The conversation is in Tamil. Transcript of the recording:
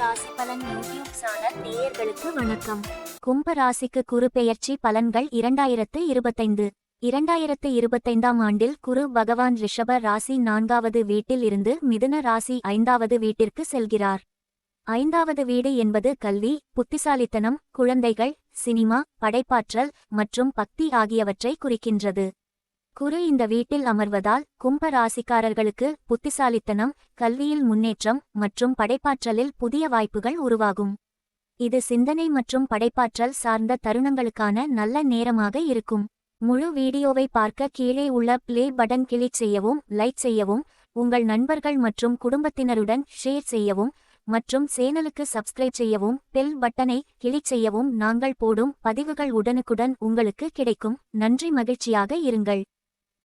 ராசி பலன் யூடியூப் சேனல் நேயர்களுக்கு வணக்கம். கும்ப ராசிக்கு குரு பெயர்ச்சி பலன்கள் 2025 ஆண்டில் குரு பகவான் ரிஷப ராசி 4வது வீட்டில் இருந்து மிதுன ராசி 5வது வீட்டிற்கு செல்கிறார். 5வது வீடு என்பது கல்வி, புத்திசாலித்தனம், குழந்தைகள், சினிமா, படைப்பாற்றல் மற்றும் பக்தி ஆகியவற்றை குறிக்கின்றது. குரு இந்த வீட்டில் அமர்வதால் கும்ப ராசிக்காரர்களுக்கு புத்திசாலித்தனம், கல்வியில் முன்னேற்றம் மற்றும் படைப்பாற்றலில் புதிய வாய்ப்புகள் உருவாகும். இது சிந்தனை மற்றும் படைப்பாற்றல் சார்ந்த தருணங்களுக்கான நல்ல நேரமாக இருக்கும். முழு வீடியோவை பார்க்க கீழே உள்ள ப்ளே பட்டன் கிளிக் செய்யவும், லைக் செய்யவும், உங்கள் நண்பர்கள் மற்றும் குடும்பத்தினருடன் ஷேர் செய்யவும் மற்றும் சேனலுக்கு சப்ஸ்கிரைப் செய்யவும், பெல் பட்டனை கிளிக் செய்யவும். நாங்கள் போடும் பதிவுகள் உடனுக்குடன் உங்களுக்கு கிடைக்கும். நன்றி, மகிழ்ச்சியாக இருங்கள்.